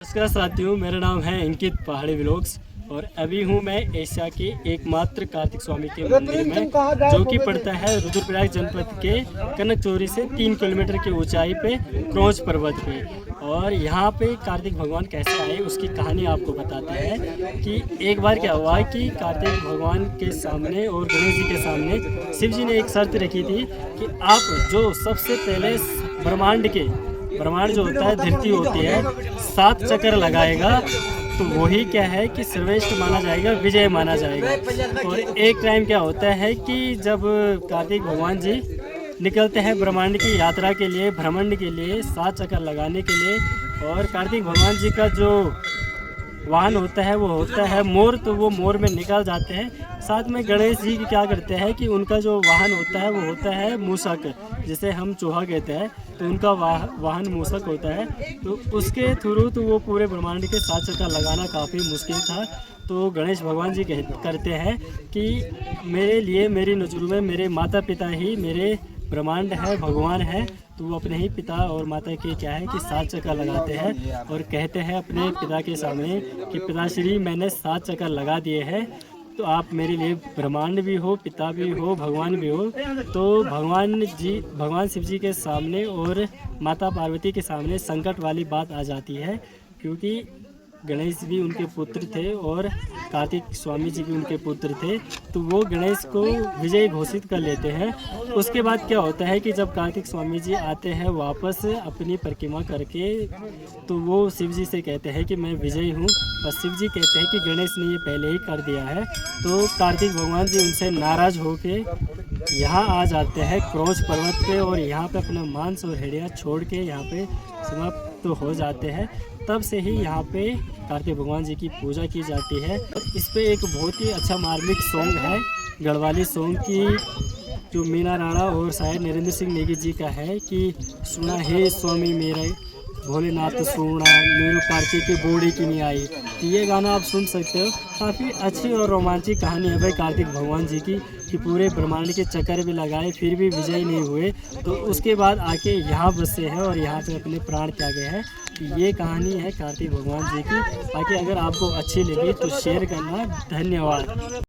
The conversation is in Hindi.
नमस्कार साथियों, मेरा नाम है अंकित पहाड़ी व्लॉग्स और अभी हूँ मैं एशिया के एकमात्र कार्तिक स्वामी के मंदिर में, जो कि पड़ता है रुद्रप्रयाग जनपद के कनकचौरी से 3 किलोमीटर की ऊंचाई पे क्रोच पर्वत पे। और यहाँ पे कार्तिक भगवान कैसे आए उसकी कहानी आपको बताते हैं कि एक बार क्या हुआ कि कार्तिक भगवान के सामने और गणेश जी के सामने शिव जी ने एक शर्त रखी थी कि आप जो सबसे पहले ब्रह्मांड जो होता है, धरती होती है, 7 चक्कर लगाएगा तो वही क्या है कि श्रेष्ठ माना जाएगा, विजय माना जाएगा। और एक टाइम क्या होता है कि जब कार्तिक भगवान जी निकलते हैं ब्रह्मांड की यात्रा के लिए, भ्रमण के लिए, 7 चक्कर लगाने के लिए, और कार्तिक भगवान जी का जो वाहन होता है वो होता है मोर, तो वो मोर में निकल जाते हैं। साथ में गणेश जी क्या करते हैं कि उनका जो वाहन होता है वो होता है मूषक, जिसे हम चूहा कहते हैं, तो उनका वाहन मूषक होता है। तो उसके थ्रू तो वो पूरे ब्रह्मांड के 7 चक्कर लगाना काफ़ी मुश्किल था। तो गणेश भगवान जी करते हैं कि मेरे लिए, मेरी नज़रों में मेरे माता पिता ही मेरे ब्रह्मांड है, भगवान है। तो वो अपने ही पिता और माता के क्या है कि 7 चक्कर लगाते हैं और कहते हैं अपने पिता के सामने कि पिताश्री, मैंने 7 चक्कर लगा दिए हैं, तो आप मेरे लिए ब्रह्मांड भी हो, पिता भी हो, भगवान भी हो। तो भगवान शिव जी के सामने और माता पार्वती के सामने संकट वाली बात आ जाती है, क्योंकि गणेश भी उनके पुत्र थे और कार्तिक स्वामी जी भी उनके पुत्र थे। तो वो गणेश को विजयी घोषित कर लेते हैं। उसके बाद क्या होता है कि जब कार्तिक स्वामी जी आते हैं वापस अपनी परिक्रमा करके, तो वो शिव जी से कहते हैं कि मैं विजयी हूँ, और शिव जी कहते हैं कि गणेश ने ये पहले ही कर दिया है। तो कार्तिक भगवान जी उनसे नाराज़ होके यहाँ आ जाते हैं क्रोच पर्वत पे, और यहाँ पे अपना मांस और हड्डियाँ छोड़ के यहाँ पे समाप्त हो जाते हैं। तब से ही यहाँ पे कार्तिक भगवान जी की पूजा की जाती है। इस पे एक बहुत ही अच्छा मार्मिक सॉन्ग है, गढ़वाली सॉन्ग की, जो मीना राणा और शायद नरेंद्र सिंह नेगी जी का है कि सुना हे स्वामी मेरे भोलेनाथ सुना, मेरू कार्तिक की बोड़ी की नहीं आई। तो ये गाना आप सुन सकते हो। काफ़ी अच्छी और रोमांचिक कहानी है भाई कार्तिक भगवान जी की, कि पूरे ब्रह्मांड के चक्कर भी लगाए फिर भी विजय नहीं हुए। तो उसके बाद आके यहाँ बसे हैं और यहाँ पे अपने प्राण त्यागे हैं। ये कहानी है कार्तिक भगवान जी की। बाकी अगर आपको अच्छी लगी तो शेयर करना। धन्यवाद।